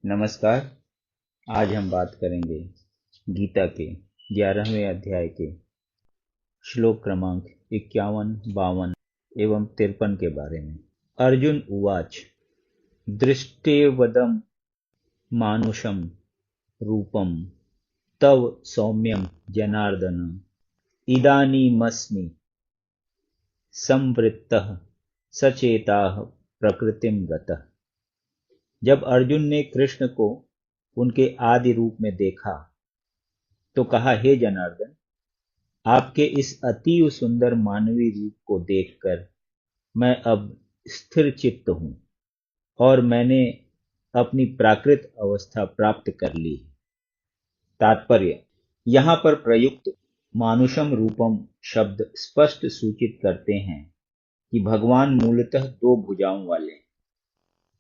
नमस्कार। आज हम बात करेंगे गीता के 11वें अध्याय के श्लोक क्रमांक 51, 52 एवं 53 के बारे में। अर्जुन उवाच दृष्टेवदं मानुषं रूपं तव सौम्यं जनार्दन इदानीमस्मि संवृत्तः सचेताः प्रकृतिं गतः। जब अर्जुन ने कृष्ण को उनके आदि रूप में देखा तो कहा, हे जनार्दन, आपके इस अतीव सुंदर मानवीय रूप को देखकर मैं अब स्थिर चित्त हूं और मैंने अपनी प्राकृत अवस्था प्राप्त कर ली। तात्पर्य: यहां पर प्रयुक्त मानुषम रूपम शब्द स्पष्ट सूचित करते हैं कि भगवान मूलतः दो भुजाओं वाले हैं।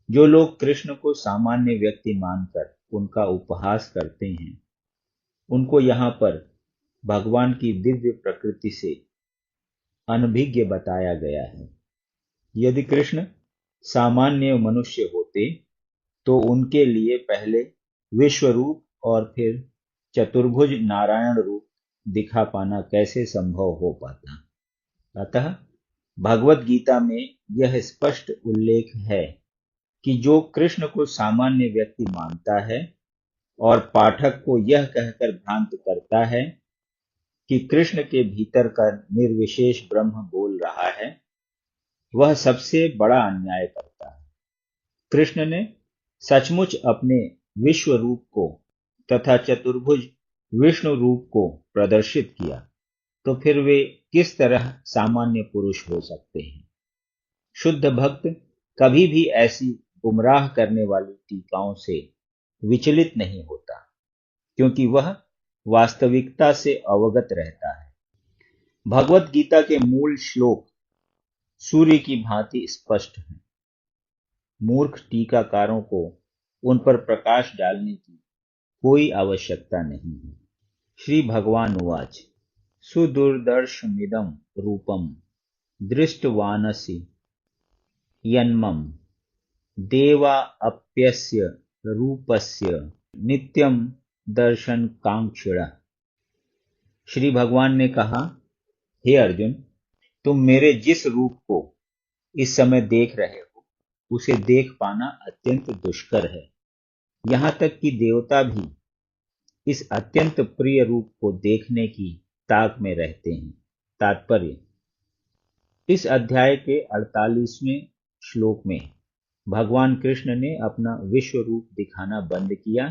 जो लोग कृष्ण को सामान्य व्यक्ति मानकर उनका उपहास करते हैं, उनको यहाँ पर भगवान की दिव्य प्रकृति से अनभिज्ञ बताया गया है। यदि कृष्ण सामान्य मनुष्य होते तो उनके लिए पहले विश्व रूप और फिर चतुर्भुज नारायण रूप दिखा पाना कैसे संभव हो पाता। अतः भगवत गीता में यह स्पष्ट उल्लेख है कि जो कृष्ण को सामान्य व्यक्ति मानता है और पाठक को यह कहकर भ्रांत करता है कि कृष्ण के भीतर का निर्विशेष ब्रह्म बोल रहा है, वह सबसे बड़ा अन्याय करता है। कृष्ण ने सचमुच अपने विश्व रूप को तथा चतुर्भुज विष्णु रूप को प्रदर्शित किया, तो फिर वे किस तरह सामान्य पुरुष हो सकते हैं। शुद्ध भक्त कभी भी ऐसी गुमराह करने वाली टीकाओं से विचलित नहीं होता, क्योंकि वह वास्तविकता से अवगत रहता है। भगवत गीता के मूल श्लोक सूर्य की भांति स्पष्ट हैं। मूर्ख टीकाकारों को उन पर प्रकाश डालने की कोई आवश्यकता नहीं है। श्री भगवान उवाच सुदुर्दर्शमिदं रूपं दृष्टवानसि यन्मम देवा अप्यस्य रूपस्य नित्यं दर्शन कांक्षिणः। श्री भगवान ने कहा, हे अर्जुन, तुम मेरे जिस रूप को इस समय देख रहे हो उसे देख पाना अत्यंत दुष्कर है। यहां तक कि देवता भी इस अत्यंत प्रिय रूप को देखने की ताक में रहते हैं। तात्पर्य: इस अध्याय के 48वें श्लोक में भगवान कृष्ण ने अपना विश्व रूप दिखाना बंद किया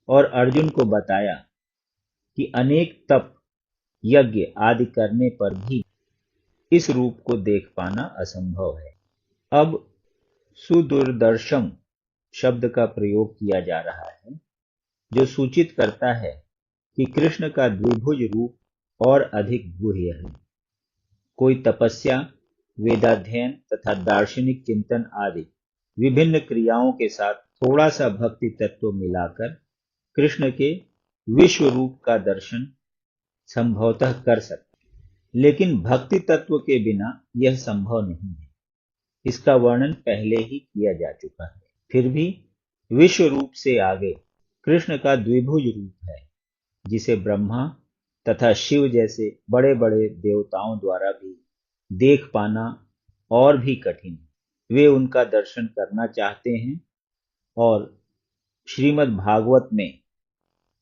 और अर्जुन को बताया कि अनेक तप, यज्ञ आदि करने पर भी इस रूप को देख पाना असंभव है। अब सुदुर्दर्शम शब्द का प्रयोग किया जा रहा है, जो सूचित करता है कि कृष्ण का द्विभुज रूप और अधिक गुह्य है। कोई तपस्या, वेदाध्ययन तथा दार्शनिक चिंतन आदि विभिन्न क्रियाओं के साथ थोड़ा सा भक्ति तत्व मिलाकर कृष्ण के विश्व रूप का दर्शन संभवतः कर सकते, लेकिन भक्ति तत्व के बिना यह संभव नहीं है। इसका वर्णन पहले ही किया जा चुका है। फिर भी विश्व रूप से आगे कृष्ण का द्विभुज रूप है, जिसे ब्रह्मा तथा शिव जैसे बड़े बड़े देवताओं द्वारा भी देख पाना और भी कठिन है। वे उनका दर्शन करना चाहते हैं और श्रीमद् भागवत में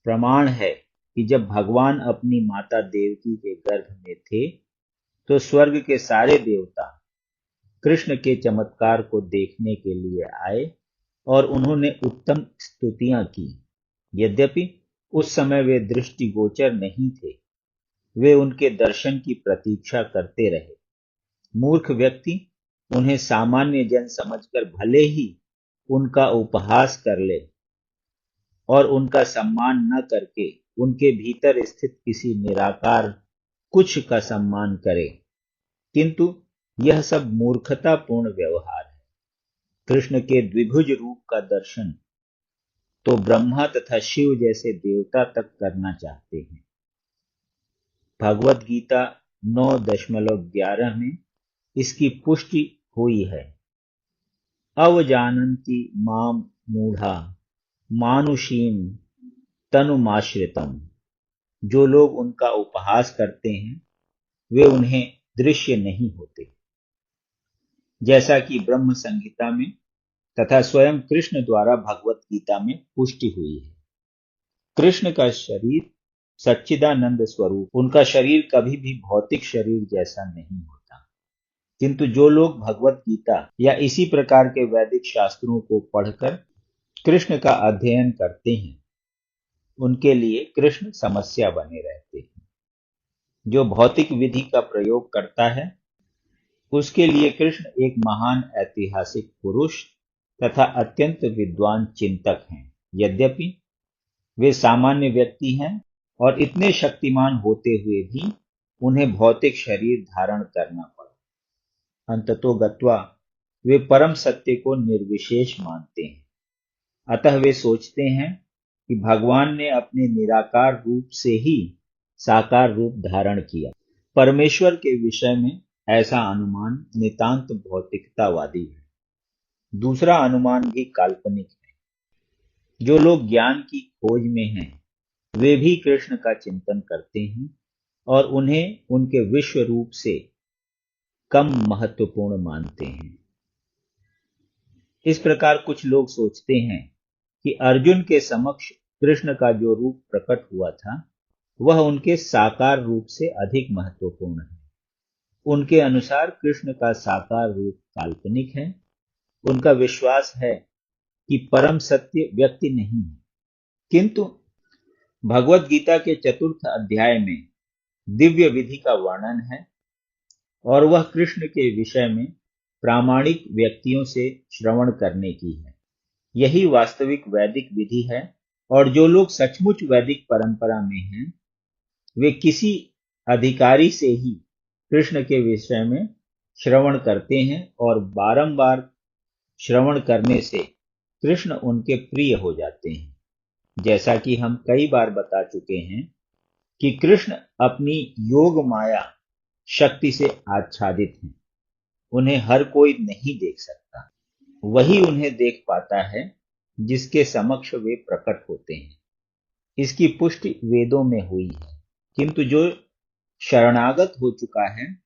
प्रमाण है कि जब भगवान अपनी माता देवकी के गर्भ में थे तो स्वर्ग के सारे देवता कृष्ण के चमत्कार को देखने के लिए आए और उन्होंने उत्तम स्तुतियां की। यद्यपि उस समय वे दृष्टिगोचर नहीं थे, वे उनके दर्शन की प्रतीक्षा करते रहे। मूर्ख व्यक्ति उन्हें सामान्य जन समझकर भले ही उनका उपहास कर ले और उनका सम्मान न करके उनके भीतर स्थित किसी निराकार कुछ का सम्मान करे, किंतु यह सब मूर्खतापूर्ण व्यवहार है। कृष्ण के द्विभुज रूप का दर्शन तो ब्रह्मा तथा शिव जैसे देवता तक करना चाहते हैं। भगवत गीता 9.11 में इसकी पुष्टि हुई है। अवजानन्ति माम मूढ़ा मानुषीम तनुमाश्रितम। जो लोग उनका उपहास करते हैं वे उन्हें दृश्य नहीं होते। जैसा कि ब्रह्म संहिता में तथा स्वयं कृष्ण द्वारा भगवत गीता में पुष्टि हुई है। कृष्ण का शरीर सच्चिदानंद स्वरूप, उनका शरीर कभी भी भौतिक शरीर जैसा नहीं होता। किंतु जो लोग भगवत गीता या इसी प्रकार के वैदिक शास्त्रों को पढ़कर कृष्ण का अध्ययन करते हैं, उनके लिए कृष्ण समस्या बने रहते हैं। जो भौतिक विधि का प्रयोग करता है उसके लिए कृष्ण एक महान ऐतिहासिक पुरुष तथा अत्यंत विद्वान चिंतक हैं। यद्यपि वे सामान्य व्यक्ति हैं और इतने शक्तिमान होते हुए भी उन्हें भौतिक शरीर धारण करना पड़ा। अंततोगत्वा वे परम सत्य को निर्विशेष मानते हैं। अतः वे सोचते हैं कि भगवान ने अपने निराकार रूप से ही साकार रूप धारण किया। परमेश्वर के विषय में ऐसा अनुमान नितांत भौतिकतावादी है। दूसरा अनुमान भी काल्पनिक है। जो लोग ज्ञान की खोज में हैं वे भी कृष्ण का चिंतन करते हैं और उन्हें उनके विश्व रूप से कम महत्वपूर्ण मानते हैं। इस प्रकार कुछ लोग सोचते हैं कि अर्जुन के समक्ष कृष्ण का जो रूप प्रकट हुआ था वह उनके साकार रूप से अधिक महत्वपूर्ण है। उनके अनुसार कृष्ण का साकार रूप काल्पनिक है। उनका विश्वास है कि परम सत्य व्यक्ति नहीं है। किंतु भगवत गीता के 4th अध्याय में दिव्य विधि का वर्णन है और वह कृष्ण के विषय में प्रामाणिक व्यक्तियों से श्रवण करने की है। यही वास्तविक वैदिक विधि है और जो लोग सचमुच वैदिक परंपरा में हैं वे किसी अधिकारी से ही कृष्ण के विषय में श्रवण करते हैं और बारंबार श्रवण करने से कृष्ण उनके प्रिय हो जाते हैं। जैसा कि हम कई बार बता चुके हैं कि कृष्ण अपनी योग माया शक्ति से आच्छादित हैं। उन्हें हर कोई नहीं देख सकता, वही उन्हें देख पाता है जिसके समक्ष वे प्रकट होते हैं। इसकी पुष्टि वेदों में हुई है। किंतु जो शरणागत हो चुका है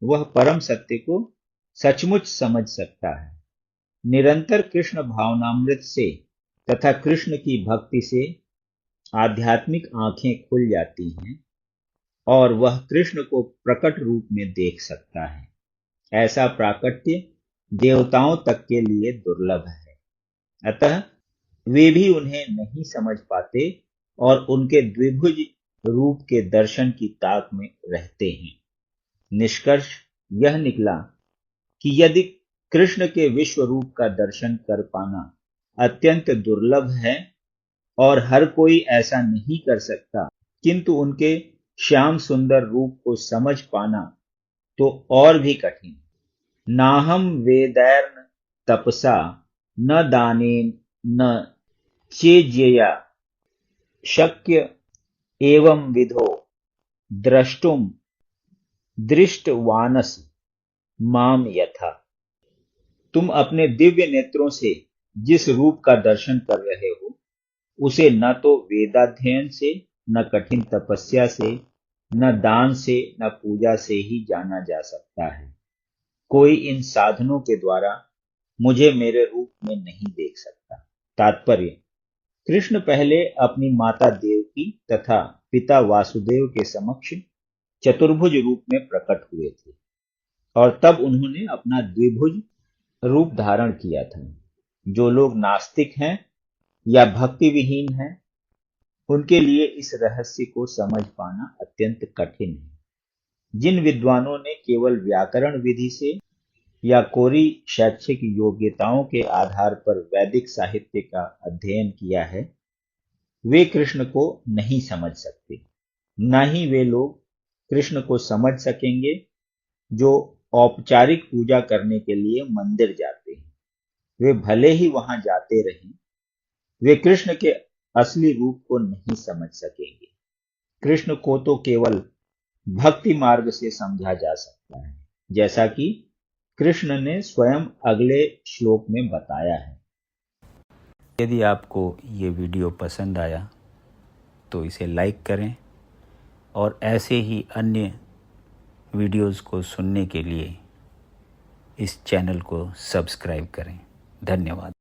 वह परम सत्य को सचमुच समझ सकता है। निरंतर कृष्ण भावनामृत से तथा कृष्ण की भक्ति से आध्यात्मिक आंखें खुल जाती हैं और वह कृष्ण को प्रकट रूप में देख सकता है। ऐसा प्राकट्य देवताओं तक के लिए दुर्लभ है। अतः वे भी उन्हें नहीं समझ पाते और उनके द्विभुज रूप के दर्शन की ताक में रहते हैं। निष्कर्ष यह निकला कि यदि कृष्ण के विश्व रूप का दर्शन कर पाना अत्यंत दुर्लभ है और हर कोई ऐसा नहीं कर सकता, किंतु उनके श्याम सुंदर रूप को समझ पाना तो और भी कठिन। नाहम वेदैर्न तपसा न दानेन न चेज्यया शक्य एवं विधो द्रष्टुम दृष्टवानस माम यथा। तुम अपने दिव्य नेत्रों से जिस रूप का दर्शन कर रहे हो उसे न तो वेदाध्ययन से, न कठिन तपस्या से, न दान से, न पूजा से ही जाना जा सकता है। कोई इन साधनों के द्वारा मुझे मेरे रूप में नहीं देख सकता। तात्पर्य, कृष्ण पहले अपनी माता देवकी तथा पिता वासुदेव के समक्ष चतुर्भुज रूप में प्रकट हुए थे और तब उन्होंने अपना द्विभुज रूप धारण किया था। जो लोग नास्तिक हैं या भक्ति विहीन हैं उनके लिए इस रहस्य को समझ पाना अत्यंत कठिन है। जिन विद्वानों ने केवल व्याकरण विधि से या कोरी शैक्षिक योग्यताओं के आधार पर वैदिक साहित्य का अध्ययन किया है वे कृष्ण को नहीं समझ सकते। न ही वे लोग कृष्ण को समझ सकेंगे जो औपचारिक पूजा करने के लिए मंदिर जाते हैं। वे भले ही वहां जाते रहें, वे कृष्ण के असली रूप को नहीं समझ सकेंगे। कृष्ण को तो केवल भक्ति मार्ग से समझा जा सकता है, जैसा कि कृष्ण ने स्वयं अगले श्लोक में बताया है। यदि आपको ये वीडियो पसंद आया तो इसे लाइक करें और ऐसे ही अन्य वीडियोस को सुनने के लिए इस चैनल को सब्सक्राइब करें। धन्यवाद।